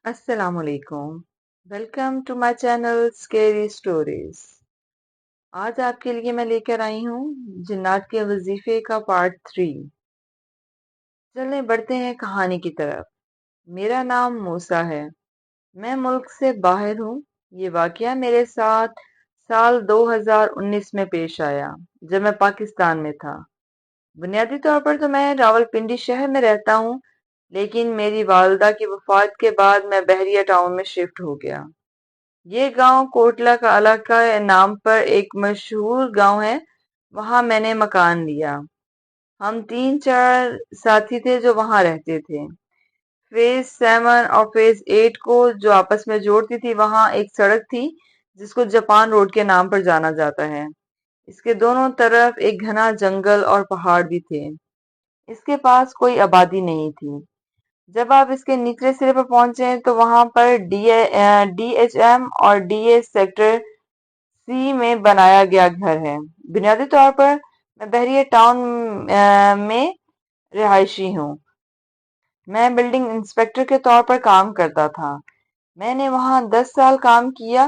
السلام علیکم، welcome to my channel scary stories. آج آپ کے لیے میں لے کر آئی ہوں جنات کے وظیفے کا پارٹ 3۔ چلیں بڑھتے ہیں کہانی کی طرف۔ میرا نام موسیٰ ہے، میں ملک سے باہر ہوں۔ یہ واقعہ میرے ساتھ سال 2019 میں پیش آیا جب میں پاکستان میں تھا۔ بنیادی طور پر تو میں راولپنڈی شہر میں رہتا ہوں، لیکن میری والدہ کی وفات کے بعد میں بحریہ ٹاؤن میں شفٹ ہو گیا۔ یہ گاؤں کوٹلہ کا علاقہ نام پر ایک مشہور گاؤں ہے، وہاں میں نے مکان لیا۔ ہم 3-4 ساتھی تھے جو وہاں رہتے تھے۔ فیز 7 اور فیز 8 کو جو آپس میں جوڑتی تھی، وہاں ایک سڑک تھی جس کو جاپان روڈ کے نام پر جانا جاتا ہے۔ اس کے دونوں طرف ایک گھنا جنگل اور پہاڑ بھی تھے۔ اس کے پاس کوئی آبادی نہیں تھی۔ جب آپ اس کے نچلے سرے پر پہنچے تو وہاں پر ڈی ایچ ایم اور ڈی اے سیکٹر سی میں بنایا گیا گھر ہے۔ بنیادی طور پر میں بحریہ ٹاؤن میں رہائشی ہوں۔ میں بلڈنگ انسپیکٹر کے طور پر کام کرتا تھا۔ میں نے وہاں 10 سال کام کیا،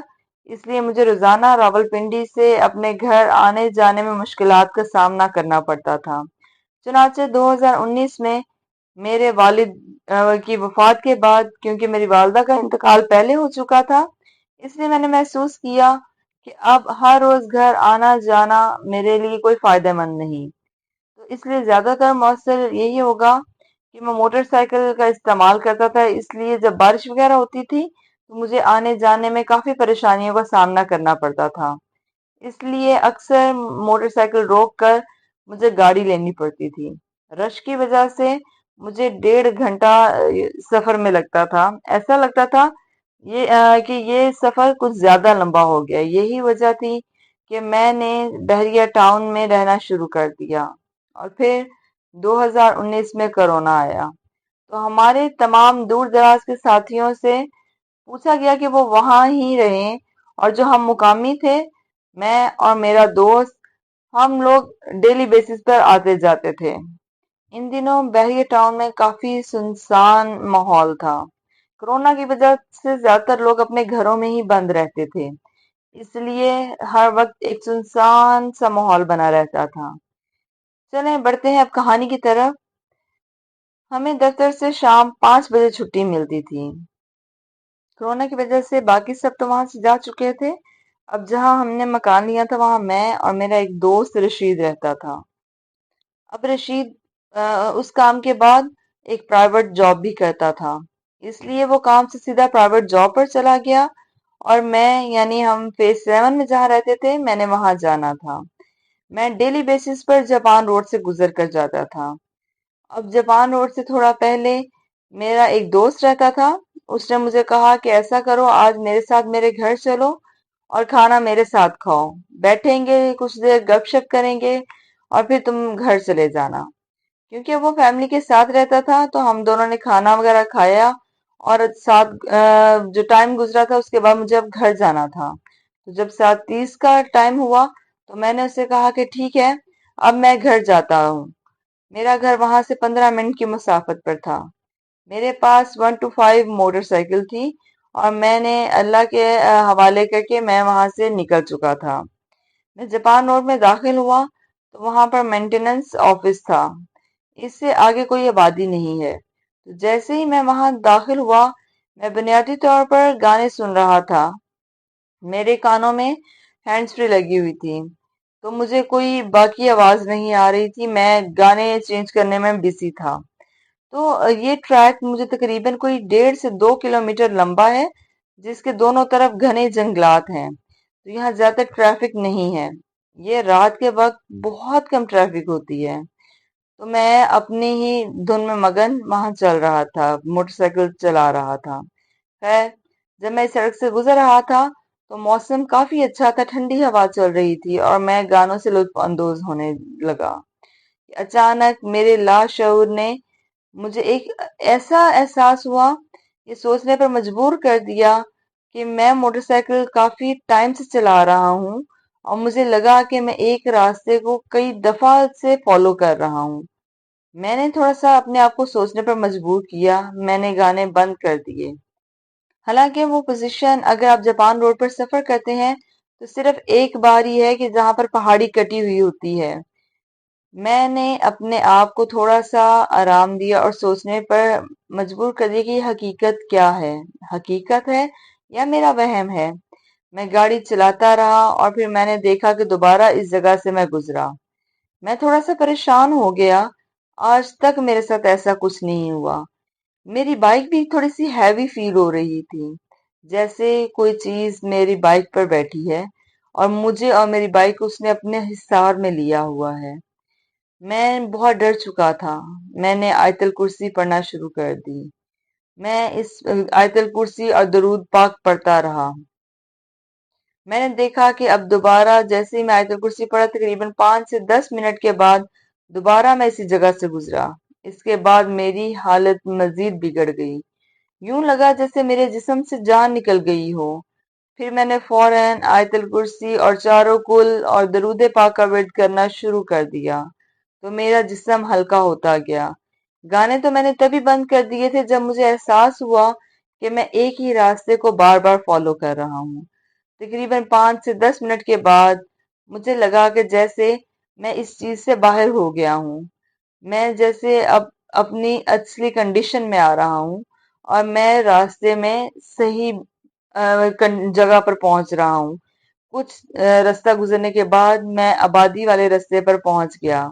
اس لیے مجھے روزانہ راولپنڈی سے اپنے گھر آنے جانے میں مشکلات کا سامنا کرنا پڑتا تھا۔ چنانچہ 2019 میں میرے والد کی وفات کے بعد، کیونکہ میری والدہ کا انتقال پہلے ہو چکا تھا، اس لیے میں نے محسوس کیا کہ اب ہر روز گھر آنا جانا میرے لیے کوئی فائدہ مند نہیں۔ تو اس لیے زیادہ تر مؤثر یہی ہوگا کہ میں موٹر سائیکل کا استعمال کرتا تھا، اس لیے جب بارش وغیرہ ہوتی تھی تو مجھے آنے جانے میں کافی پریشانیوں کا سامنا کرنا پڑتا تھا۔ اس لیے اکثر موٹر سائیکل روک کر مجھے گاڑی لینی پڑتی تھی۔ رش کی وجہ سے مجھے 1.5 گھنٹہ سفر میں لگتا تھا۔ ایسا لگتا تھا کہ یہ سفر کچھ زیادہ لمبا ہو گیا۔ یہی وجہ تھی کہ میں نے بحریہ ٹاؤن میں رہنا شروع کر دیا۔ اور پھر 2019 میں کرونا آیا تو ہمارے تمام دور دراز کے ساتھیوں سے پوچھا گیا کہ وہ وہاں ہی رہیں، اور جو ہم مقامی تھے، میں اور میرا دوست، ہم لوگ ڈیلی بیسس پر آتے جاتے تھے۔ ان دنوں بحریہ ٹاؤن میں کافی سنسان ماحول تھا۔ کرونا کی وجہ سے زیادہ تر لوگ اپنے گھروں میں ہی بند رہتے تھے، اس لیے ہر وقت ایک سنسان سا ماحول بنا رہتا تھا۔ چلیں بڑھتے ہیں اب کہانی کی طرف۔ ہمیں دفتر سے شام 5 بجے چھٹی ملتی تھی۔ کرونا کی وجہ سے باقی سب تو وہاں سے جا چکے تھے۔ اب جہاں ہم نے مکان لیا تھا وہاں میں اور میرا ایک دوست رشید رہتا تھا۔ اب رشید اس کام کے بعد ایک پرائیویٹ جاب بھی کرتا تھا، اس لیے وہ کام سے سیدھا پرائیویٹ جاب پر چلا گیا، اور میں یعنی ہم فیز 7 میں جہاں رہتے تھے، میں نے وہاں جانا تھا۔ میں ڈیلی بیسس پر جاپان روڈ سے گزر کر جاتا تھا۔ اب جاپان روڈ سے تھوڑا پہلے میرا ایک دوست رہتا تھا۔ اس نے مجھے کہا کہ ایسا کرو، آج میرے ساتھ میرے گھر چلو اور کھانا میرے ساتھ کھاؤ، بیٹھیں گے کچھ دیر گپ شپ کریں گے اور پھر تم گھر چلے جانا۔ کیونکہ وہ فیملی کے ساتھ رہتا تھا تو ہم دونوں نے کھانا وغیرہ کھایا، اور ساتھ جو ٹائم گزرا تھا اس کے بعد مجھے اب گھر جانا تھا۔ تو جب 7:30 کا ٹائم ہوا تو میں نے اسے کہا کہ ٹھیک ہے، اب میں گھر جاتا ہوں۔ میرا گھر وہاں سے 15 منٹ کی مسافت پر تھا۔ میرے پاس 1 to 5 موٹر سائیکل تھی، اور میں نے اللہ کے حوالے کر کے میں وہاں سے نکل چکا تھا۔ میں جاپان روڈ میں داخل ہوا تو وہاں پر مینٹیننس آفس تھا، اس سے آگے کوئی آبادی نہیں ہے۔ تو جیسے ہی میں وہاں داخل ہوا، میں بنیادی طور پر گانے سن رہا تھا۔ میرے کانوں میں ہینڈز فری لگی ہوئی تھی، تو مجھے کوئی باقی آواز نہیں آ رہی تھی، میں گانے چینج کرنے میں بزی تھا۔ تو یہ ٹریک مجھے تقریباً کوئی 1.5 سے 2 کلومیٹر لمبا ہے، جس کے دونوں طرف گھنے جنگلات ہیں۔ تو یہاں زیادہ ٹریفک نہیں ہے، یہ رات کے وقت بہت کم ٹریفک ہوتی ہے۔ تو میں اپنی ہی دھن میں مگن وہاں چل رہا تھا، موٹر سائیکل چلا رہا تھا۔ خیر، جب میں اس سڑک سے گزر رہا تھا تو موسم کافی اچھا تھا، ٹھنڈی ہوا چل رہی تھی اور میں گانوں سے لطف اندوز ہونے لگا۔ اچانک میرے لاشعور نے مجھے ایک ایسا احساس ہوا، یہ سوچنے پر مجبور کر دیا کہ میں موٹر سائیکل کافی ٹائم سے چلا رہا ہوں، اور مجھے لگا کہ میں ایک راستے کو کئی دفعہ سے فالو کر رہا ہوں۔ میں نے تھوڑا سا اپنے آپ کو سوچنے پر مجبور کیا، میں نے گانے بند کر دیے۔ حالانکہ وہ پوزیشن اگر آپ جاپان روڈ پر سفر کرتے ہیں تو صرف ایک بار ہی ہے کہ جہاں پر پہاڑی کٹی ہوئی ہوتی ہے۔ میں نے اپنے آپ کو تھوڑا سا آرام دیا اور سوچنے پر مجبور کر دیا کہ یہ حقیقت کیا ہے، حقیقت ہے یا میرا وہم ہے۔ میں گاڑی چلاتا رہا اور پھر میں نے دیکھا کہ دوبارہ اس جگہ سے میں گزرا۔ میں تھوڑا سا پریشان ہو گیا، آج تک میرے ساتھ ایسا کچھ نہیں ہوا۔ میری بائک بھی تھوڑی سی ہیوی فیل ہو رہی تھی، جیسے کوئی چیز میری بائک پر بیٹھی ہے اور مجھے اور میری بائک اس نے اپنے حصار میں لیا ہوا ہے۔ میں بہت ڈر چکا تھا۔ میں نے آیت الکرسی پڑھنا شروع کر دی۔ میں اس آیت الکرسی اور درود پاک پڑھتا رہا۔ میں نے دیکھا کہ اب دوبارہ جیسے ہی میں آیت الکرسی پڑھا، تقریباً 5 سے 10 منٹ کے بعد دوبارہ میں اسی جگہ سے گزرا۔ اس کے بعد میری حالت مزید بگڑ گئی۔ یوں لگا جیسے میرے جسم سے جان نکل گئی ہو۔ پھر میں نے فوراً آیت الکرسی اور چاروں کل اور درود پاک کا ورد کرنا شروع کر دیا تو میرا جسم ہلکا ہوتا گیا۔ گانے تو میں نے تبھی بند کر دیے تھے جب مجھے احساس ہوا کہ میں ایک ہی راستے کو بار بار فالو کر رہا ہوں۔ تقریباً 5 سے 10 منٹ کے بعد مجھے لگا کہ جیسے میں اس چیز سے باہر ہو گیا ہوں، میں جیسے اب اپنی اصلی کنڈیشن میں آ رہا ہوں اور میں راستے میں صحیح جگہ پر پہنچ رہا ہوں۔ کچھ راستہ گزرنے کے بعد میں آبادی والے راستے پر پہنچ گیا۔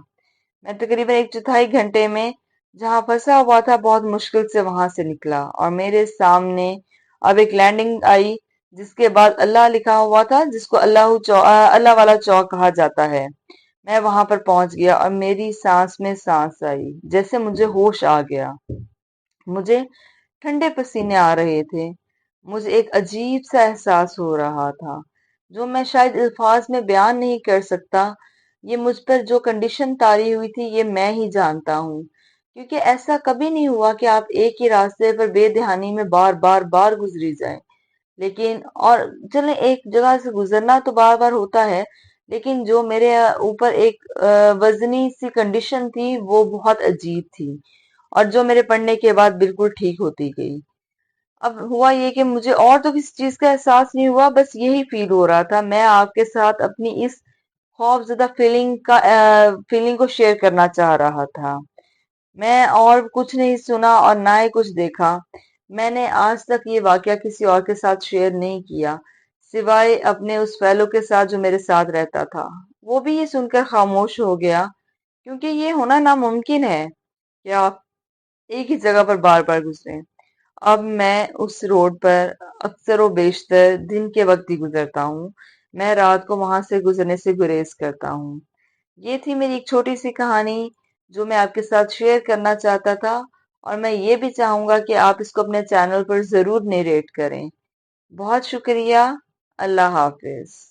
میں تقریباً 1/4 گھنٹے میں جہاں پھنسا ہوا تھا بہت مشکل سے وہاں سے نکلا اور میرے سامنے اب ایک لینڈنگ آئی جس کے بعد اللہ لکھا ہوا تھا، جس کو اللہ والا چوک کہا جاتا ہے۔ میں وہاں پر پہنچ گیا اور میری سانس میں سانس آئی، جیسے مجھے ہوش آ گیا۔ مجھے ٹھنڈے پسینے آ رہے تھے۔ مجھے ایک عجیب سا احساس ہو رہا تھا جو میں شاید الفاظ میں بیان نہیں کر سکتا۔ یہ مجھ پر جو کنڈیشن طاری ہوئی تھی یہ میں ہی جانتا ہوں، کیونکہ ایسا کبھی نہیں ہوا کہ آپ ایک ہی راستے پر بے دہانی میں بار بار بار گزری جائیں۔ لیکن اور چلیں ایک جگہ سے گزرنا تو بار بار ہوتا ہے، لیکن جو میرے اوپر ایک وزنی سی کنڈیشن تھی وہ بہت عجیب تھی اور جو میرے پڑھنے کے بعد بالکل ٹھیک ہوتی گئی۔ اب ہوا یہ کہ مجھے اور تو کسی چیز کا احساس نہیں ہوا، بس یہی فیل ہو رہا تھا۔ میں آپ کے ساتھ اپنی اس خوف زدہ فیلنگ کو شیئر کرنا چاہ رہا تھا۔ میں اور کچھ نہیں سنا اور نہ ہی کچھ دیکھا۔ میں نے آج تک یہ واقعہ کسی اور کے ساتھ شیئر نہیں کیا سوائے اپنے اس فیلو کے ساتھ جو میرے ساتھ رہتا تھا۔ وہ بھی یہ سن کر خاموش ہو گیا، کیونکہ یہ ہونا ناممکن ہے کہ آپ ایک ہی جگہ پر بار بار گزریں۔ اب میں اس روڈ پر اکثر و بیشتر دن کے وقت ہی گزرتا ہوں۔ میں رات کو وہاں سے گزرنے سے گریز کرتا ہوں۔ یہ تھی میری ایک چھوٹی سی کہانی جو میں آپ کے ساتھ شیئر کرنا چاہتا تھا، اور میں یہ بھی چاہوں گا کہ آپ اس کو اپنے چینل پر ضرور نیریٹ کریں۔ بہت شکریہ۔ اللہ حافظ۔